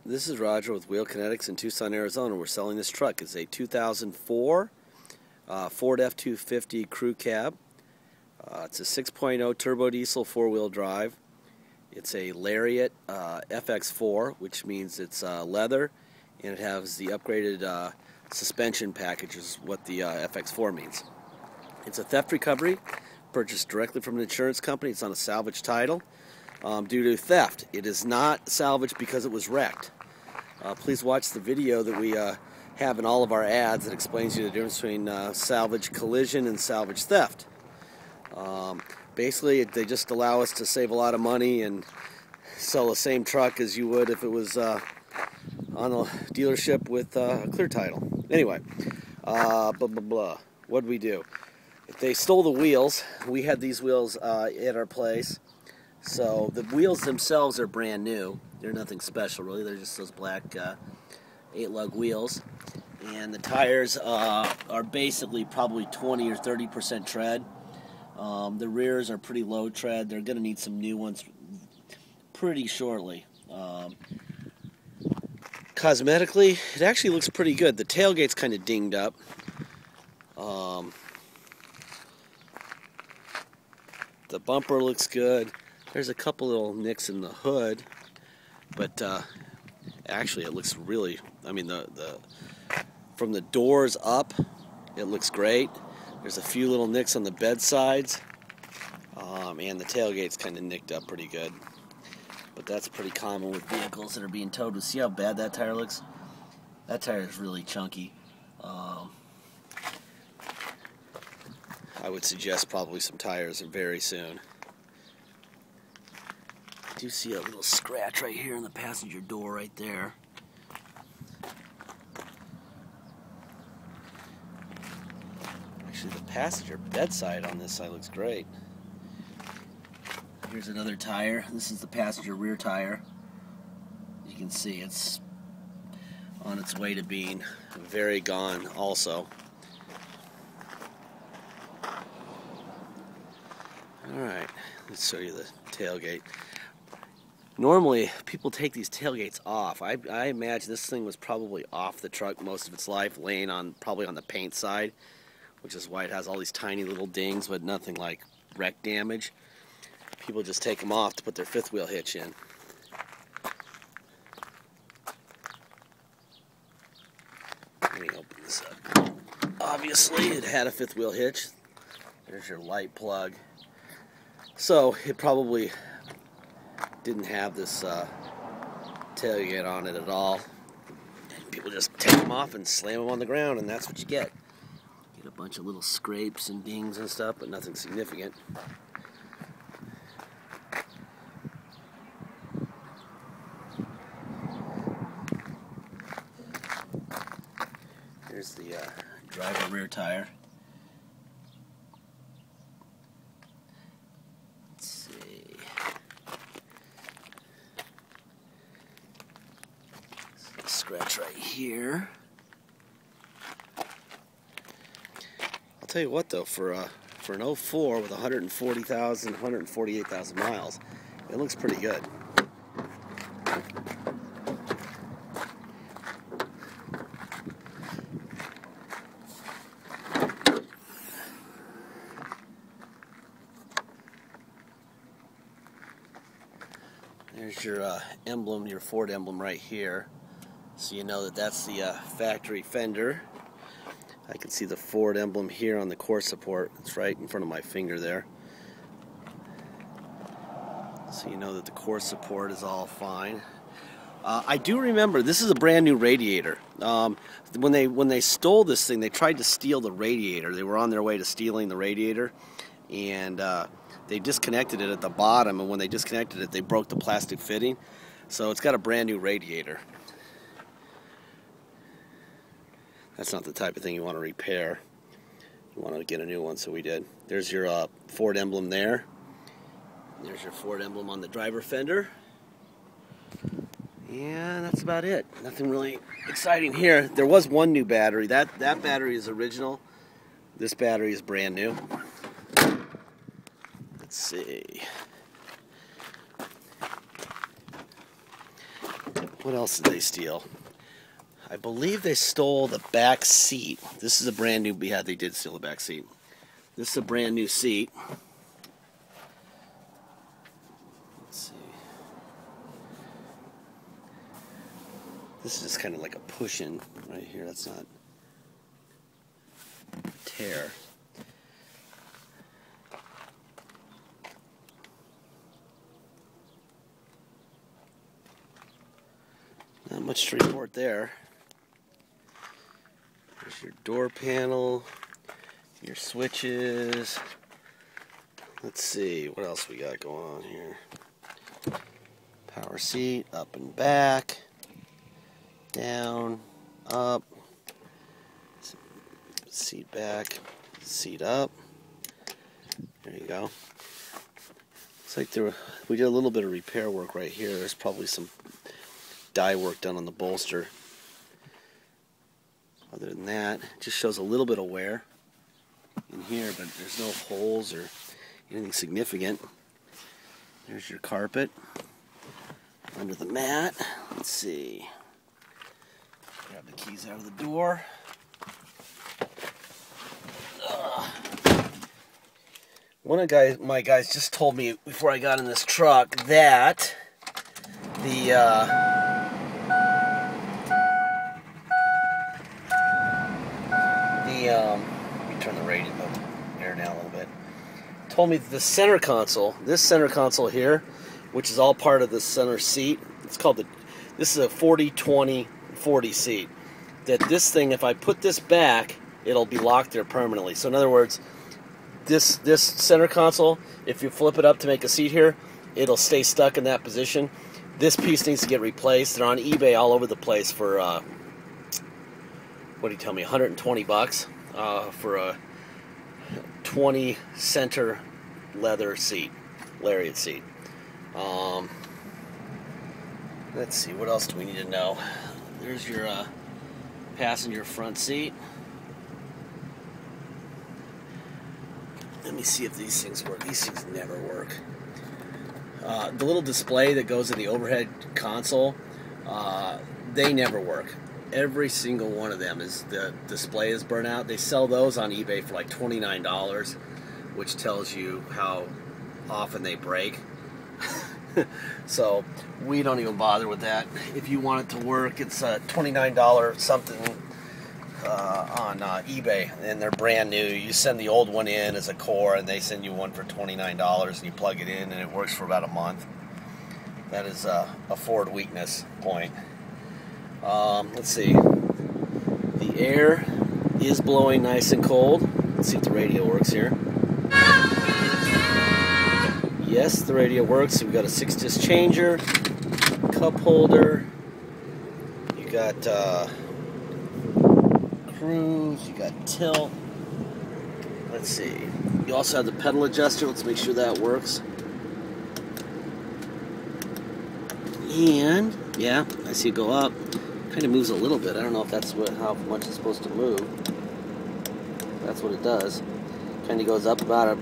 This is Roger with Wheel Kinetics in Tucson, Arizona. We're selling this truck. It's a 2004 Ford F250 crew cab. It's a 6.0 turbo diesel four-wheel drive. It's a Lariat FX4, which means it's leather, and it has the upgraded suspension package, is what the FX4 means. It's a theft recovery, purchased directly from an insurance company. It's on a salvage title. Due to theft. It is not salvaged because it was wrecked. Please watch the video that we have in all of our ads that explains you the difference between salvage collision and salvage theft. Basically, they just allow us to save a lot of money and sell the same truck as you would if it was on a dealership with a clear title. Anyway, What did we do? If they stole the wheels, we had these wheels at our place. So the wheels themselves are brand new. They're nothing special really. They're just those black 8-lug wheels. And the tires are basically probably 20 or 30% tread. The rears are pretty low tread. They're going to need some new ones pretty shortly. Cosmetically, it actually looks pretty good. The tailgate's kind of dinged up. The bumper looks good. There's a couple little nicks in the hood, but actually it looks really, I mean, from the doors up, it looks great. There's a few little nicks on the bed sides, and the tailgate's kind of nicked up pretty good. But that's pretty common with vehicles that are being towed. See how bad that tire looks? That tire is really chunky. I would suggest probably some tires very soon. I do see a little scratch right here in the passenger door right there. Actually, the passenger bedside on this side looks great. Here's another tire. This is the passenger rear tire. You can see it's on its way to being very gone also. Alright, let's show you the tailgate. Normally, people take these tailgates off. I imagine this thing was probably off the truck most of its life, laying on probably on the paint side, which is why it has all these tiny little dings, but nothing like wreck damage. People just take them off to put their fifth wheel hitch in. Let me open this up. Obviously, it had a fifth wheel hitch. There's your light plug. So, it probably didn't have this tailgate on it at all. People just take them off and slam them on the ground, and that's what you get. Get a bunch of little scrapes and dings and stuff, but nothing significant. Here's the driver rear tire. Let's see. Scratch right here. I'll tell you what though, for an 04 with 140,000, 148,000 miles, it looks pretty good. There's your emblem, your Ford emblem right here. So you know that that's the factory fender. I can see the Ford emblem here on the core support. It's right in front of my finger there. So you know that the core support is all fine. I do remember this is a brand new radiator. When they stole this thing, they tried to steal the radiator. They were on their way to stealing the radiator, and they disconnected it at the bottom, and when they disconnected it, they broke the plastic fitting. So it's got a brand new radiator. That's not the type of thing you want to repair. You want to get a new one, so we did. There's your Ford emblem there. There's your Ford emblem on the driver fender. And that's about it. Nothing really exciting here. There was one new battery. That battery is original. This battery is brand new. Let's see. What else did they steal? I believe they stole the back seat. This is a brand new, yeah, they did steal the back seat. This is a brand new seat. Let's see. This is just kind of like a push-in right here. That's not a tear. Not much to report there. There's your door panel, your switches. Let's see, what else we got going on here? Power seat, up and back, down, up, seat back, seat up. There you go. Looks like we did a little bit of repair work right here. There's probably some dye work done on the bolster. Other than that, it just shows a little bit of wear in here, but there's no holes or anything significant. There's your carpet under the mat. Let's see. Grab the keys out of the door. One of my guys just told me before I got in this truck that let me turn the radio air down a little bit. Told me that the center console, this center console here, which is all part of the center seat, it's called this is a 40-20-40 seat. That this thing, if I put this back, it'll be locked there permanently. So in other words, this center console, if you flip it up to make a seat here, it'll stay stuck in that position. This piece needs to get replaced. They're on eBay all over the place for what do you tell me, 120 bucks for a 20 center leather seat, lariat seat. Let's see, what else do we need to know? There's your passenger front seat. Let me see if these things work. These things never work. The little display that goes in the overhead console, they never work. Every single one of them the display is burnt out. They sell those on eBay for like $29, which tells you how often they break. So we don't even bother with that. If you want it to work, it's a $29 something on eBay, and they're brand new. You send the old one in as a core, and they send you one for $29, and you plug it in, and it works for about a month. That is a Ford weakness point. Let's see. The air is blowing nice and cold. Let's see if the radio works here. Yes, the radio works. So we've got a 6-disc changer, cup holder. You got cruise. You got tilt. Let's see. You also have the pedal adjuster. Let's make sure that works. And yeah, I see it go up. Kind of moves a little bit. I don't know if that's how much it's supposed to move. That's what it does. Kind of goes up about an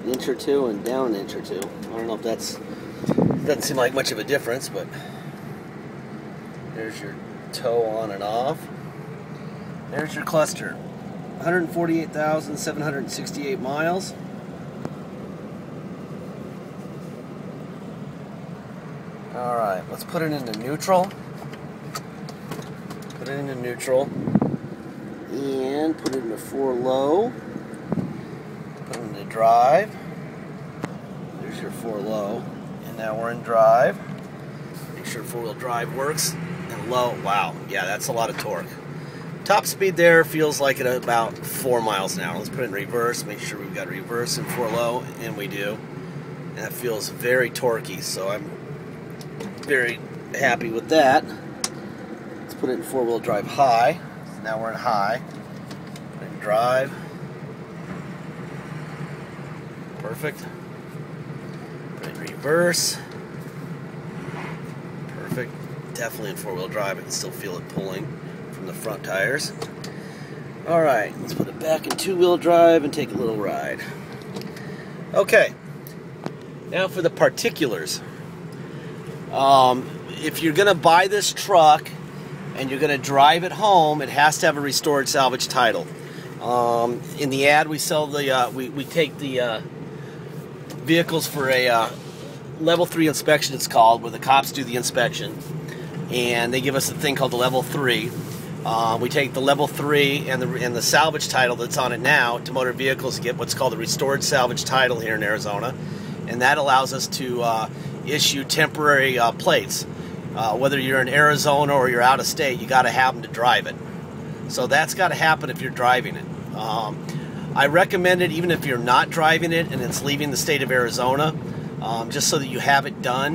inch or two and down an inch or two. I don't know if doesn't seem like much of a difference, but there's your toe on and off. There's your cluster. 148,768 miles. Alright, let's put it into neutral. Put it into neutral. And put it into 4 low. Put it into drive. There's your 4 low. And now we're in drive. Make sure 4-wheel drive works. And low. Wow. Yeah, that's a lot of torque. Top speed there feels like at about 4 miles an hour. Let's put it in reverse. Make sure we've got reverse and 4 low. And we do. And that feels very torquey. So I'm very happy with that. Let's put it in 4-wheel drive high. So now we're in high. Put it in drive. Perfect. Put it in reverse. Perfect. Definitely in 4-wheel drive. I can still feel it pulling from the front tires. Alright, let's put it back in 2-wheel drive and take a little ride. Okay. Now for the particulars. If you're going to buy this truck and you're going to drive it home, it has to have a restored salvage title. In the ad, we sell the we take the vehicles for a level 3 inspection, it's called, where the cops do the inspection, and they give us a thing called the level 3. We take the level 3 and the salvage title that's on it now to motor vehicles to get what's called the restored salvage title here in Arizona, and that allows us to issue temporary plates. Whether you're in Arizona or you're out of state, you got to have them to drive it. So that's got to happen if you're driving it. I recommend it even if you're not driving it and it's leaving the state of Arizona, just so that you have it done.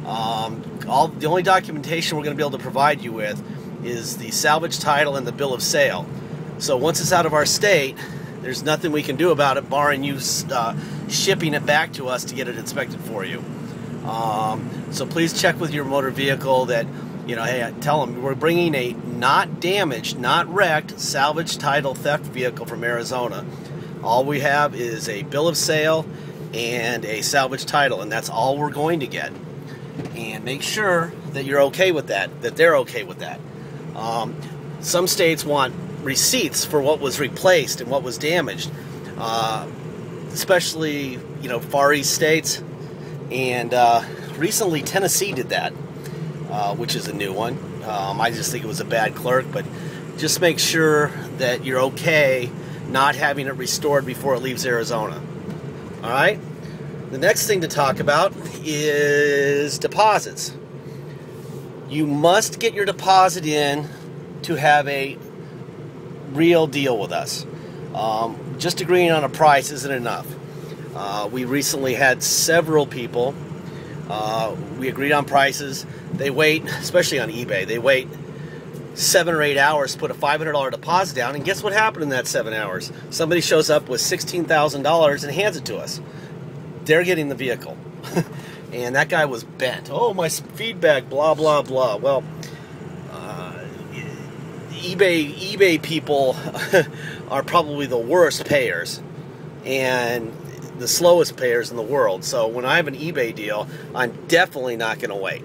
The only documentation we're going to be able to provide you with is the salvage title and the bill of sale. So once it's out of our state, there's nothing we can do about it, barring you shipping it back to us to get it inspected for you. So please check with your motor vehicle that, hey, tell them we're bringing a not damaged, not wrecked, salvage title theft vehicle from Arizona. All we have is a bill of sale and a salvage title, and that's all we're going to get. And make sure that you're okay with that, that they're okay with that. Some states want receipts for what was replaced and what was damaged, especially, Far East states. And recently Tennessee did that, which is a new one. I just think it was a bad clerk, but just make sure that you're okay not having it restored before it leaves Arizona. All right? The next thing to talk about is deposits. You must get your deposit in to have a real deal with us. Just agreeing on a price isn't enough. We recently had several people, we agreed on prices. They wait, especially on eBay, they wait 7 or 8 hours to put a $500 deposit down, and guess what happened in that 7 hours? Somebody shows up with $16,000 and hands it to us. They're getting the vehicle. And that guy was bent. Oh, my feedback, blah, blah, blah. Well, eBay people are probably the worst payers and the slowest payers in the world. So when I have an eBay deal, I'm definitely not going to wait.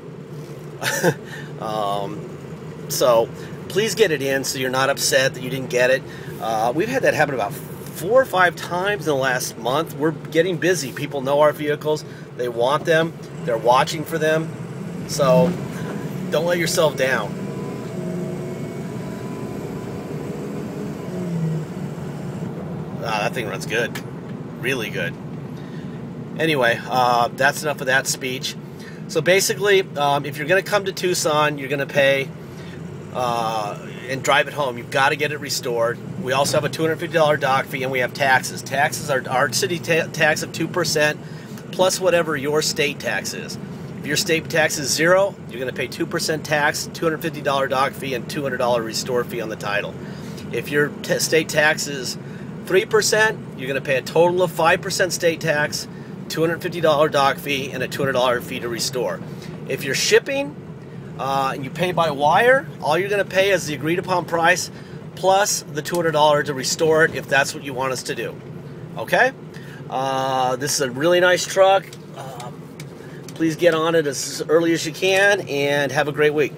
So please get it in so you're not upset that you didn't get it. We've had that happen about 4 or 5 times in the last month. We're getting busy. People know our vehicles. They want them. They're watching for them. So don't let yourself down. That thing runs good. Really good. Anyway, that's enough of that speech. So basically, if you're going to come to Tucson, you're going to pay and drive it home. You've got to get it restored. We also have a $250 dock fee, and we have taxes. Taxes are our city tax of 2% plus whatever your state tax is. If your state tax is 0, you're going to pay 2% tax, $250 dock fee, and $200 restore fee on the title. If your state tax is 3%, you're going to pay a total of 5% state tax, $250 dock fee, and a $200 fee to restore. If you're shipping and you pay by wire, all you're going to pay is the agreed upon price plus the $200 to restore it if that's what you want us to do. Okay? This is a really nice truck. Please get on it as early as you can and have a great week.